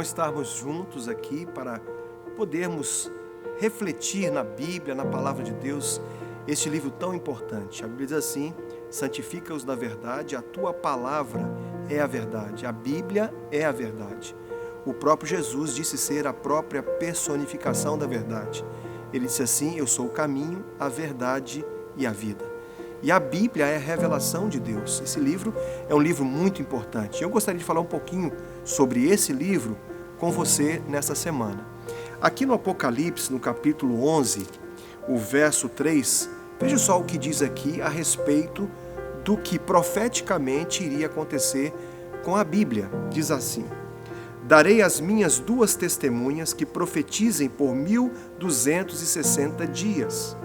bom estarmos juntos aqui para podermos refletir na Bíblia, na Palavra de Deus, este livro tão importante. A Bíblia diz assim: santifica-os na verdade, a tua palavra é a verdade, a Bíblia é a verdade. O próprio Jesus disse ser a própria personificação da verdade. Ele disse assim: eu sou o caminho, a verdade e a vida. E a Bíblia é a revelação de Deus. Esse livro é um livro muito importante. Eu gostaria de falar um pouquinho sobre esse livro com você nessa semana. Aqui no Apocalipse, no capítulo 11, o verso 3, veja só o que diz aqui a respeito do que profeticamente iria acontecer com a Bíblia. Diz assim: darei as minhas duas testemunhas que profetizem por 1260 dias,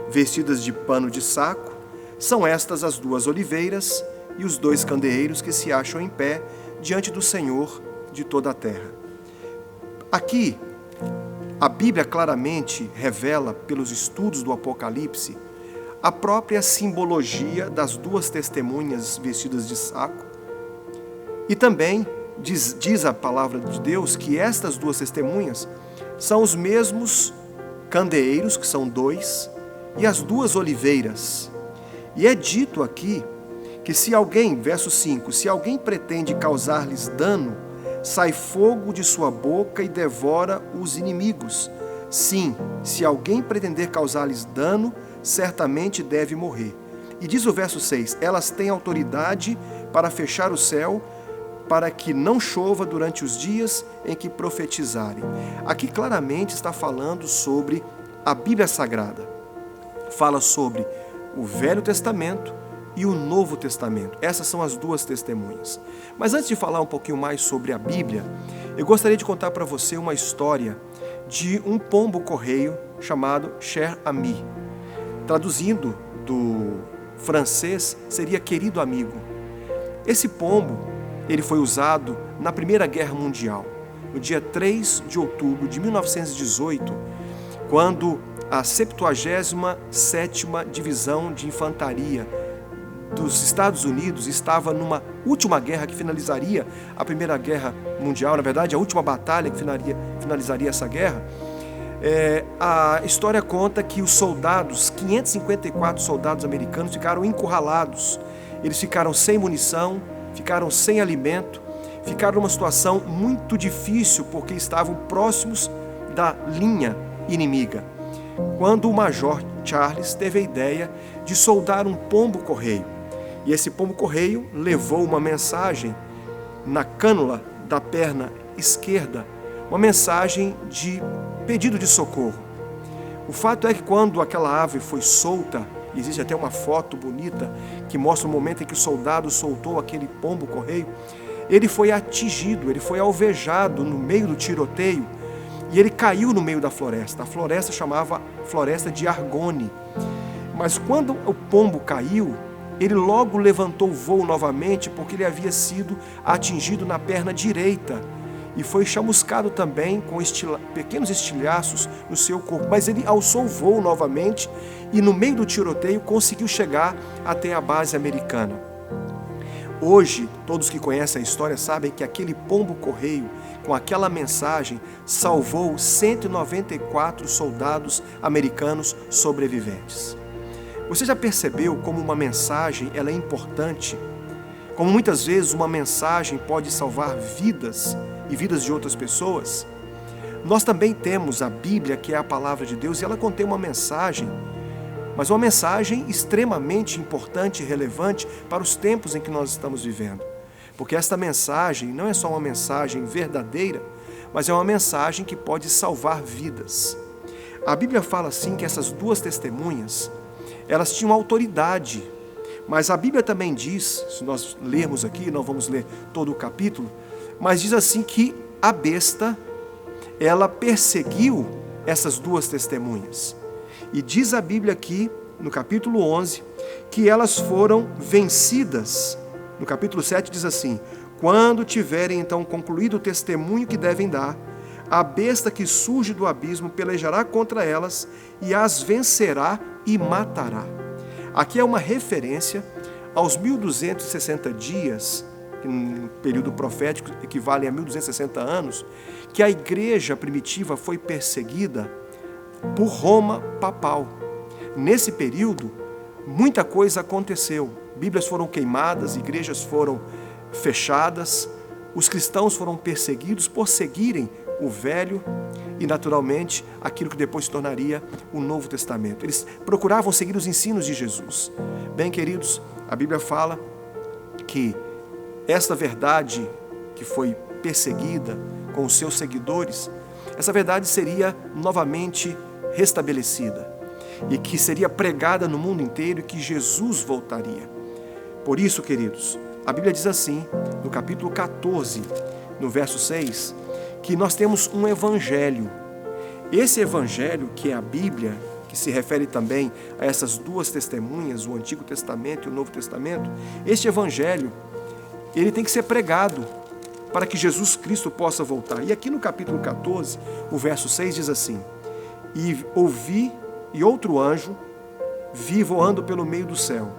vestidas de pano de saco. São estas as duas oliveiras e os dois candeeiros que se acham em pé diante do Senhor de toda a terra. Aqui, a Bíblia claramente revela, pelos estudos do Apocalipse, a própria simbologia das duas testemunhas vestidas de saco. E também diz a palavra de Deus que estas duas testemunhas são os mesmos candeeiros, que são dois, e as duas oliveiras. E é dito aqui que se alguém, verso 5, se alguém pretende causar-lhes dano, sai fogo de sua boca e devora os inimigos. Sim, se alguém pretender causar-lhes dano, certamente deve morrer. E diz o verso 6, elas têm autoridade para fechar o céu, para que não chova durante os dias em que profetizarem. Aqui claramente está falando sobre a Bíblia Sagrada. Fala sobre o Velho Testamento e o Novo Testamento. Essas são as duas testemunhas. Mas antes de falar um pouquinho mais sobre a Bíblia, eu gostaria de contar para você uma história de um pombo-correio chamado Cher Ami. Traduzindo do francês, seria querido amigo. Esse pombo, ele foi usado na Primeira Guerra Mundial, no dia 3 de outubro de 1918, quando a 77ª Divisão de Infantaria dos Estados Unidos estava numa última guerra que finalizaria a Primeira Guerra Mundial, na verdade, a última batalha que finalizaria essa guerra. A história conta que os soldados, 554 soldados americanos, ficaram encurralados. Eles ficaram sem munição, ficaram sem alimento, ficaram numa situação muito difícil porque estavam próximos da linha inimiga. Quando o Major Charles teve a ideia de soldar um pombo-correio. E esse pombo-correio levou uma mensagem na cânula da perna esquerda, uma mensagem de pedido de socorro. O fato é que quando aquela ave foi solta, existe até uma foto bonita que mostra o momento em que o soldado soltou aquele pombo-correio, ele foi atingido, ele foi alvejado no meio do tiroteio, e ele caiu no meio da floresta. A floresta chamava Floresta de Argonne. Mas quando o pombo caiu, ele logo levantou o voo novamente, porque ele havia sido atingido na perna direita. E foi chamuscado também com pequenos estilhaços no seu corpo. Mas ele alçou o voo novamente e no meio do tiroteio conseguiu chegar até a base americana. Hoje, todos que conhecem a história sabem que aquele pombo-correio, com aquela mensagem, salvou 194 soldados americanos sobreviventes. Você já percebeu como uma mensagem ela é importante? Como muitas vezes uma mensagem pode salvar vidas e vidas de outras pessoas? Nós também temos a Bíblia, que é a palavra de Deus, e ela contém uma mensagem, mas uma mensagem extremamente importante e relevante para os tempos em que nós estamos vivendo. Porque esta mensagem não é só uma mensagem verdadeira, mas é uma mensagem que pode salvar vidas. A Bíblia fala assim que essas duas testemunhas, elas tinham autoridade, mas a Bíblia também diz, se nós lermos aqui, não vamos ler todo o capítulo, mas diz assim que a besta, ela perseguiu essas duas testemunhas. E diz a Bíblia aqui, no capítulo 11, que elas foram vencidas. No capítulo 7 diz assim: quando tiverem então concluído o testemunho que devem dar, a besta que surge do abismo pelejará contra elas e as vencerá e matará. Aqui é uma referência aos 1260 dias que no período profético equivale a 1260 anos, que a igreja primitiva foi perseguida por Roma papal. Nesse período, muita coisa aconteceu. Bíblias foram queimadas, igrejas foram fechadas, os cristãos foram perseguidos por seguirem o Velho e, naturalmente, aquilo que depois se tornaria o Novo Testamento. Eles procuravam seguir os ensinos de Jesus. Bem, queridos, a Bíblia fala que esta verdade que foi perseguida com os seus seguidores, essa verdade seria novamente restabelecida e que seria pregada no mundo inteiro e que Jesus voltaria. Por isso, queridos, a Bíblia diz assim, no capítulo 14, no verso 6, que nós temos um evangelho. Esse evangelho, que é a Bíblia, que se refere também a essas duas testemunhas, o Antigo Testamento e o Novo Testamento, este evangelho, ele tem que ser pregado para que Jesus Cristo possa voltar. E aqui no capítulo 14, o verso 6 diz assim: E ouvi, e outro anjo vi voando pelo meio do céu,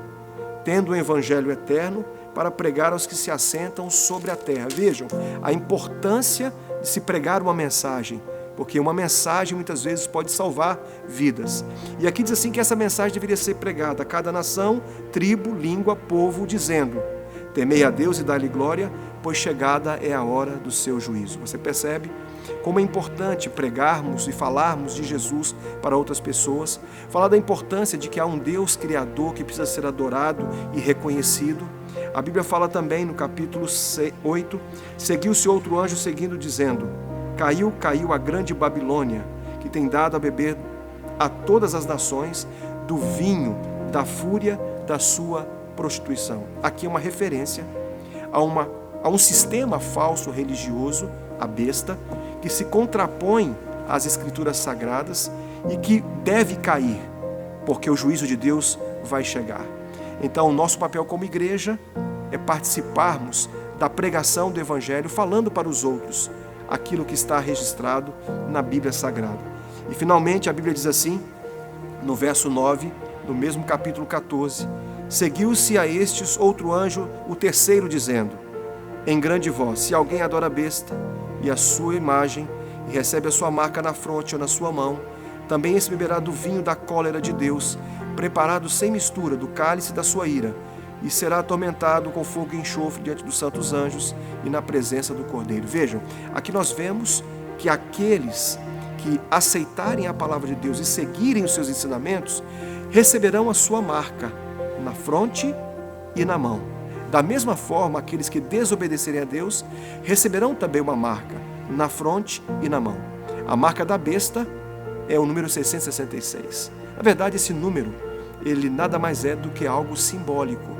tendo o evangelho eterno para pregar aos que se assentam sobre a terra. Vejam a importância de se pregar uma mensagem, porque uma mensagem muitas vezes pode salvar vidas. E aqui diz assim que essa mensagem deveria ser pregada a cada nação, tribo, língua, povo, dizendo: temei a Deus e dai-lhe glória, pois chegada é a hora do seu juízo. Você percebe como é importante pregarmos e falarmos de Jesus para outras pessoas, falar da importância de que há um Deus Criador que precisa ser adorado e reconhecido. A Bíblia fala também no capítulo 8, seguiu-se outro anjo seguindo, dizendo: caiu a grande Babilônia, que tem dado a beber a todas as nações do vinho da fúria da sua prostituição. Aqui é uma referência a um sistema falso religioso, a besta, que se contrapõe às Escrituras Sagradas e que deve cair, porque o juízo de Deus vai chegar. Então, o nosso papel como igreja é participarmos da pregação do Evangelho, falando para os outros aquilo que está registrado na Bíblia Sagrada. E, finalmente, a Bíblia diz assim, no verso 9, no mesmo capítulo 14, seguiu-se a estes outro anjo, o terceiro, dizendo, em grande voz: se alguém adora a besta e a sua imagem, e recebe a sua marca na fronte ou na sua mão, também esse beberá do vinho da cólera de Deus, preparado sem mistura do cálice da sua ira, e será atormentado com fogo e enxofre diante dos santos anjos e na presença do Cordeiro. Vejam, aqui nós vemos que aqueles que aceitarem a palavra de Deus e seguirem os seus ensinamentos, receberão a sua marca na fronte e na mão. Da mesma forma, aqueles que desobedecerem a Deus receberão também uma marca na fronte e na mão. A marca da besta é o número 666. Na verdade, esse número, ele nada mais é do que algo simbólico.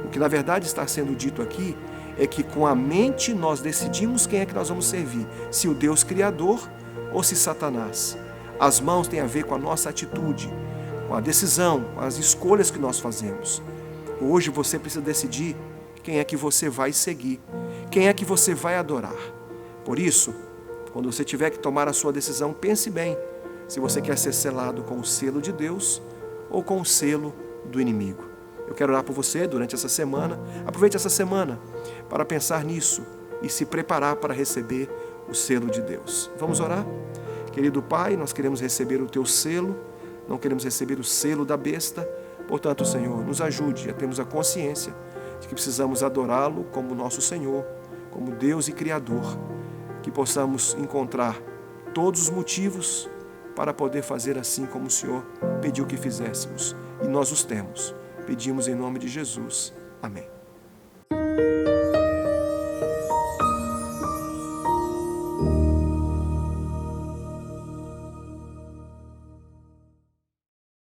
O que na verdade está sendo dito aqui é que com a mente nós decidimos quem é que nós vamos servir, se o Deus Criador ou se Satanás. As mãos têm a ver com a nossa atitude, com a decisão, com as escolhas que nós fazemos. Hoje você precisa decidir quem é que você vai seguir, quem é que você vai adorar. Por isso, quando você tiver que tomar a sua decisão, pense bem se você quer ser selado com o selo de Deus ou com o selo do inimigo. Eu quero orar por você durante essa semana. Aproveite essa semana para pensar nisso e se preparar para receber o selo de Deus. Vamos orar? Querido Pai, nós queremos receber o Teu selo, não queremos receber o selo da besta. Portanto, Senhor, nos ajude a termos a consciência de que precisamos adorá-lo como nosso Senhor, como Deus e Criador, que possamos encontrar todos os motivos para poder fazer assim como o Senhor pediu que fizéssemos. E nós os temos. Pedimos em nome de Jesus. Amém.